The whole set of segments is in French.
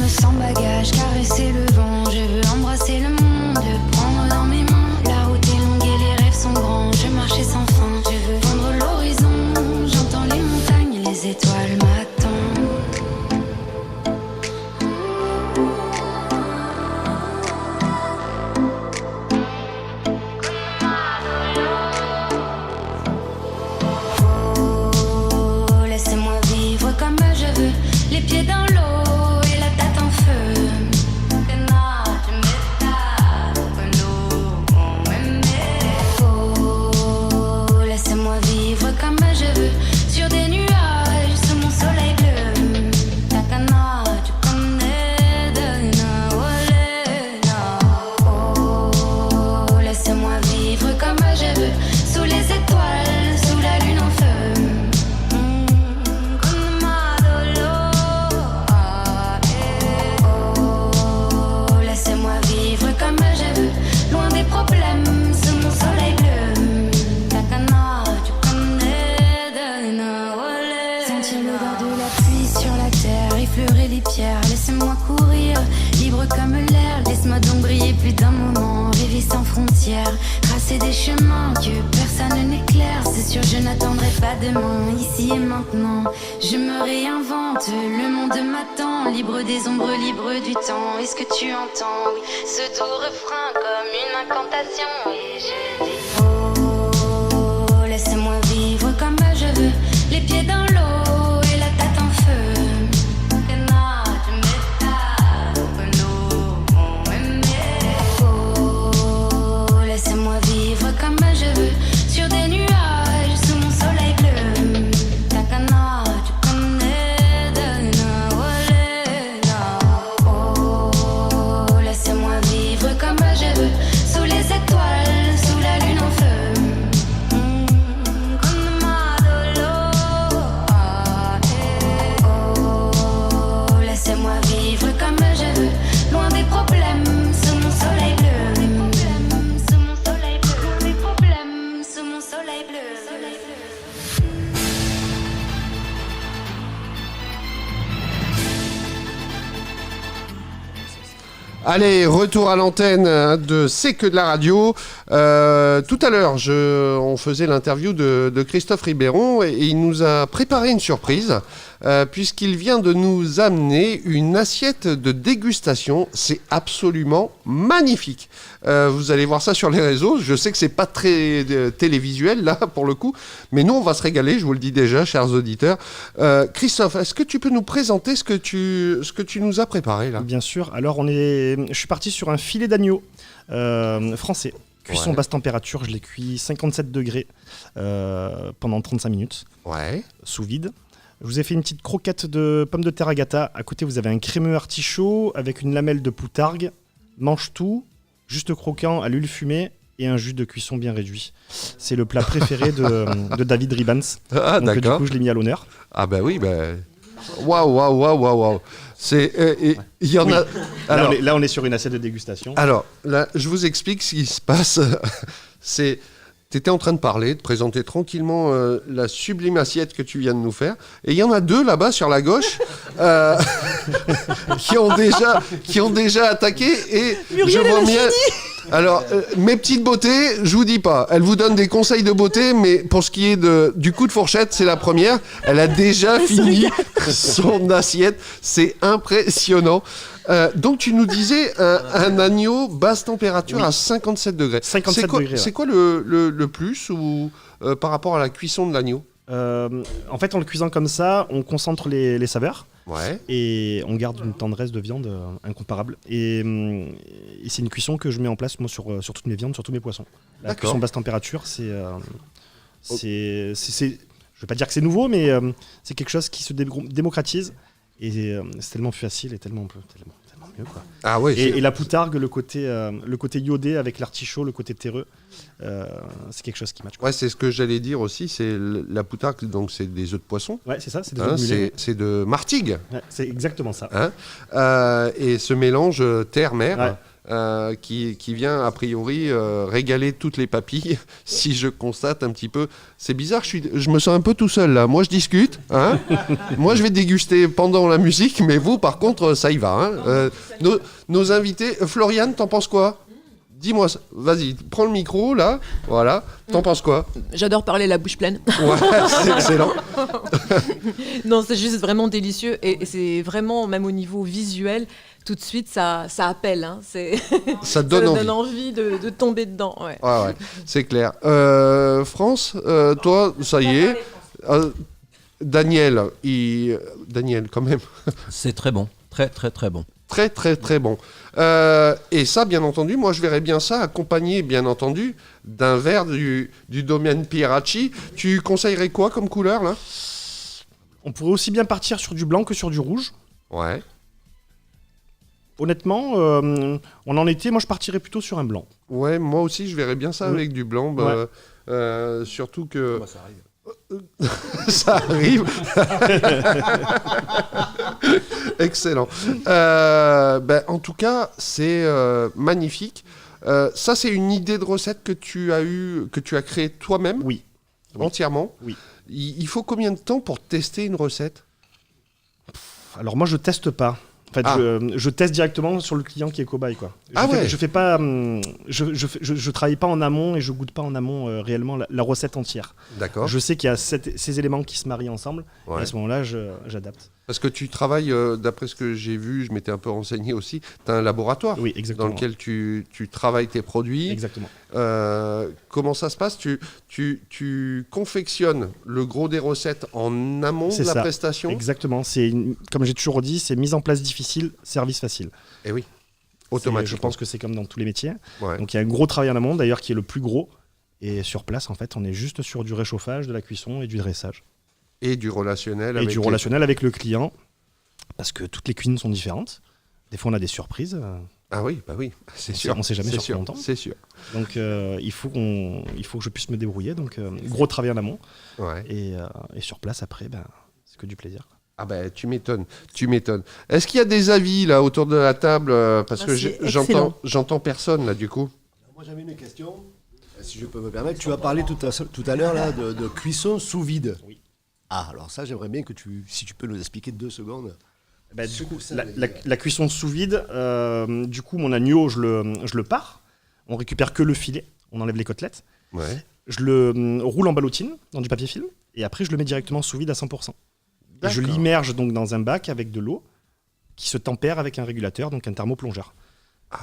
sans bagage, caresser le vent. Je veux embrasser le monde, prendre dans mes mains. La route est longue et les rêves sont grands. Je marchais sans fin, je veux vendre l'horizon. J'entends les montagnes, les étoiles m'attendent. Oh, laissez-moi vivre comme je veux, les pieds dans l'eau et la tête en feu. Oh, laissez-moi vivre comme je veux, sur des nuages, sous mon soleil bleu. Takana, tu connais de Nawalena. Oh, laissez-moi vivre comme je veux, sous les étoiles, sous la lune en feu. Oh, laissez-moi vivre comme je veux, loin des problèmes, sous mon soleil bleu. Takana, tu connais de Nawale. Sentir l'odeur de la pluie sur la terre, effleurer les pierres, laissez-moi courir, libre comme l'air. Laisse-moi donc briller plus d'un moment, rêver sans frontières, tracer des chemins que personne n'éclaire. C'est sûr, je n'attendrai pas demain, ici et maintenant. Je me réinvente, le monde m'attend, libre des ombres, libre du temps. Est-ce que tu entends, oui, ce doux refrain comme une incantation? Et je dis oh, laissez-moi vivre comme je veux, les pieds dans l'eau et la tête en feu. Oh, laissez-moi vivre comme je veux, sur des nuages, sous mon soleil bleu. Takana, tu connais de Nawalena. Oh, laissez-moi vivre comme je veux, sous les étoiles, sous la lune en feu. Oh, laissez-moi vivre comme je veux, loin des problèmes, sous mon soleil bleu. Sous mon soleil bleu, des problèmes, sous mon soleil bleu. Allez, retour à l'antenne de C'est que de la radio. Tout à l'heure, on faisait l'interview de Christophe Ribéron et il nous a préparé une surprise puisqu'il vient de nous amener une assiette de dégustation. C'est absolument magnifique. Vous allez voir ça sur les réseaux. Je sais que c'est pas très télévisuel là pour le coup, mais nous on va se régaler. Je vous le dis déjà, chers auditeurs. Christophe, est-ce que tu peux nous présenter ce que tu nous as préparé là? Bien sûr. Alors je suis parti sur un filet d'agneau français. Cuisson basse température, je l'ai cuit 57 degrés pendant 35 minutes. Ouais. Sous vide. Je vous ai fait une petite croquette de pommes de terre Agata. À côté, vous avez un crémeux artichaut avec une lamelle de poutargue. Mange tout, juste croquant à l'huile fumée et un jus de cuisson bien réduit. C'est le plat préféré de David Ribans. Ah, donc, d'accord. du coup, je l'ai mis à l'honneur. Ah bah oui, waouh. C'est il y en a. Alors, là, on est sur une assiette de dégustation. Alors là, je vous explique ce qui se passe. C'est t'étais en train de parler, de présenter tranquillement la sublime assiette que tu viens de nous faire. Et il y en a deux là-bas sur la gauche qui ont déjà attaqué. Et Muriel, je vois elle a bien. Alors, mes petites beautés, je vous dis pas. Elle vous donne des conseils de beauté, mais pour ce qui est du coup de fourchette, c'est la première. Elle a déjà fini son assiette. C'est impressionnant. Donc, tu nous disais un agneau basse température à 57 degrés. 57 degrés. C'est quoi le plus ou par rapport à la cuisson de l'agneau? En fait, en le cuisant comme ça, on concentre les saveurs. Ouais. Et on garde une tendresse de viande incomparable. Et c'est une cuisson que je mets en place moi, sur toutes mes viandes, sur tous mes poissons. La D'accord. cuisson basse température, je vais pas dire que c'est nouveau, mais c'est quelque chose qui se démocratise. Et c'est tellement plus facile et tellement mieux, quoi. Ah ouais. Et la poutargue, le côté iodé avec l'artichaut, le côté terreux, c'est quelque chose qui match, quoi. Ouais, c'est ce que j'allais dire aussi. C'est la poutargue, donc c'est des œufs de poisson. Ouais, c'est ça, c'est des œufs de mulet. C'est de martigues. Ouais, c'est exactement ça. Et ce mélange terre-mer. Ouais. qui vient a priori régaler toutes les papilles, si je constate un petit peu. C'est bizarre, je me sens un peu tout seul là. Moi je discute, hein. Moi je vais déguster pendant la musique, mais vous par contre ça y va. Hein. Nos invités, Floriane, t'en penses quoi ? Dis-moi, vas-y, prends le micro là, voilà. T'en penses quoi ? J'adore parler la bouche pleine. Ouais, c'est excellent. Non, c'est juste vraiment délicieux et c'est vraiment, même au niveau visuel, tout de suite, ça appelle. Hein. Ça donne envie de tomber dedans. Ouais. Ouais, c'est clair. France, toi, ça y est. Daniel, Daniel, quand même. C'est très bon. Très, très, très bon. Très, très, très bon. Et ça, bien entendu, moi, je verrais bien ça accompagné, bien entendu, d'un verre du domaine Pieracci. Tu conseillerais quoi comme couleur, là ? On pourrait aussi bien partir sur du blanc que sur du rouge. Ouais. Honnêtement, on en était, moi je partirais plutôt sur un blanc. Ouais, moi aussi, je verrais bien ça avec du blanc. Surtout que... ça arrive. Ça arrive. Excellent. En tout cas, c'est magnifique. Ça, c'est une idée de recette que tu as créée toi-même ? Oui. Entièrement ? Oui. Il faut combien de temps pour tester une recette ? Alors moi, je teste pas. En fait, je teste directement sur le client qui est cobaye, quoi. Je fais pas, je travaille pas en amont et je goûte pas en amont réellement la recette entière. D'accord. Je sais qu'il y a ces éléments qui se marient ensemble. Ouais. Et à ce moment-là, j'adapte. Parce que tu travailles, d'après ce que j'ai vu, je m'étais un peu renseigné aussi, tu as un laboratoire Oui, exactement. dans lequel tu travailles tes produits. Exactement. Comment ça se passe ? Tu confectionnes le gros des recettes en amont de la prestation ? Exactement. Comme j'ai toujours dit, c'est mise en place difficile, service facile. Et oui, automatiquement. Je pense que c'est comme dans tous les métiers. Ouais. Donc il y a un gros travail en amont, d'ailleurs, qui est le plus gros. Et sur place, en fait, on est juste sur du réchauffage, de la cuisson et du dressage. Et du relationnel avec le client, parce que toutes les cuisines sont différentes. Des fois, on a des surprises. Ah oui, bah oui, c'est sûr. On ne sait jamais sur combien de temps. C'est sûr. Donc, il faut que je puisse me débrouiller. Donc, gros travail en amont. Ouais. Et sur place, après, c'est que du plaisir. Ah ben, tu m'étonnes. Est-ce qu'il y a des avis, là, autour de la table ? Parce que j'entends personne, là, du coup. Moi, j'avais une question, si je peux me permettre. Tu as parlé tout à l'heure là, de cuisson sous vide. Oui. Ah, alors ça, j'aimerais bien si tu peux nous expliquer 2 secondes. Du coup, la cuisson sous vide, du coup, mon agneau, je le pare. On récupère que le filet, on enlève les côtelettes. Ouais. Je le roule en ballotine, dans du papier film, et après, je le mets directement sous vide à 100%. Et je l'immerge donc dans un bac avec de l'eau qui se tempère avec un régulateur, donc un thermoplongeur.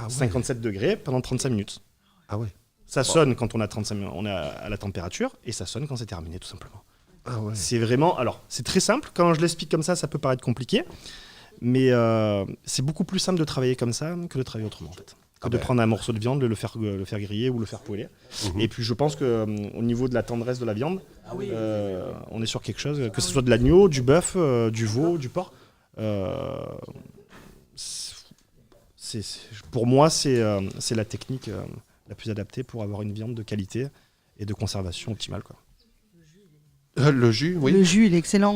57 degrés pendant 35 minutes. Ah ouais. Ça sonne quand on a 35 minutes, on est à la température, et ça sonne quand c'est terminé, tout simplement. Ah ouais. C'est vraiment... Alors, c'est très simple. Quand je l'explique comme ça peut paraître compliqué. Mais c'est beaucoup plus simple de travailler comme ça que de travailler autrement, en fait. De prendre un morceau de viande, le faire griller ou le faire poêler. Et puis, je pense qu'au niveau de la tendresse de la viande, on est sur quelque chose, que ce soit de l'agneau, du bœuf, du veau, du porc. Pour moi, c'est la technique la plus adaptée pour avoir une viande de qualité et de conservation optimale, quoi. Le jus, oui. Le jus, il est excellent.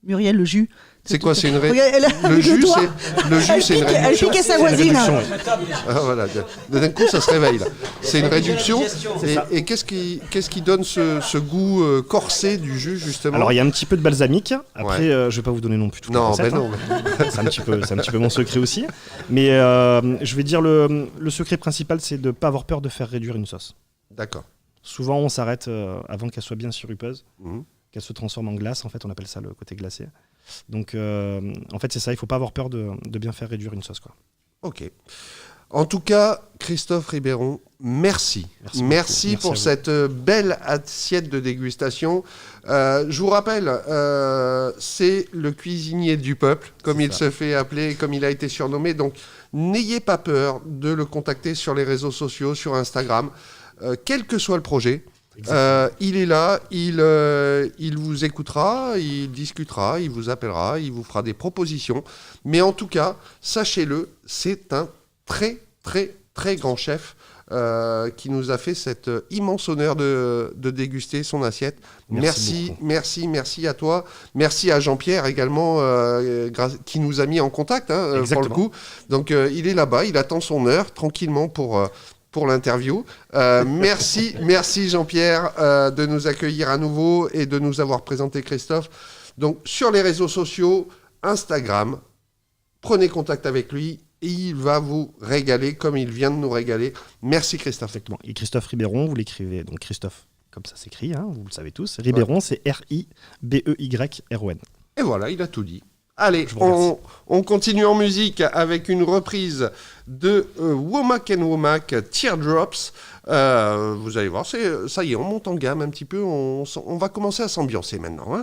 Muriel, le jus. C'est quoi, c'est une Le jus, c'est une réduction. Elle pique à sa voisine. Ah, voilà. D'un coup, ça se réveille, là. C'est une réduction. Et qu'est-ce qui donne ce goût corsé du jus, justement ? Alors, il y a un petit peu de balsamique. Après, je ne vais pas vous donner non plus toute la recette. Non. C'est un petit peu mon secret aussi. Mais je vais dire, le secret principal, c'est de ne pas avoir peur de faire réduire une sauce. D'accord. Souvent, on s'arrête avant qu'elle soit bien sirupeuse, qu'elle se transforme en glace. En fait, on appelle ça le côté glacé. Donc, en fait, c'est ça. Il ne faut pas avoir peur de bien faire réduire une sauce, quoi. Ok. En tout cas, Christophe Ribéron, merci. Merci pour cette belle assiette de dégustation. Je vous rappelle, c'est le cuisinier du peuple, comme il se fait appeler, comme il a été surnommé. Donc, n'ayez pas peur de le contacter sur les réseaux sociaux, sur Instagram. Quel que soit le projet, il est là, il vous écoutera, il discutera, il vous appellera, il vous fera des propositions. Mais en tout cas, sachez-le, c'est un très, très, très grand chef qui nous a fait cet immense honneur de déguster son assiette. Merci à toi. Merci à Jean-Pierre également, qui nous a mis en contact pour le coup. Donc il est là-bas, il attend son heure tranquillement pour l'interview. Merci Jean-Pierre de nous accueillir à nouveau et de nous avoir présenté Christophe. Donc sur les réseaux sociaux, Instagram, prenez contact avec lui. Et il va vous régaler comme il vient de nous régaler. Merci Christophe. Exactement. Et Christophe Ribéron, vous l'écrivez, donc Christophe, comme ça s'écrit, vous le savez tous. Ribéron, c'est R-I-B-E-Y-R-O-N. Et voilà, il a tout dit. Allez, on continue en musique avec une reprise de Womack & Womack, Teardrops. Vous allez voir, ça y est, on monte en gamme un petit peu. On va commencer à s'ambiancer maintenant.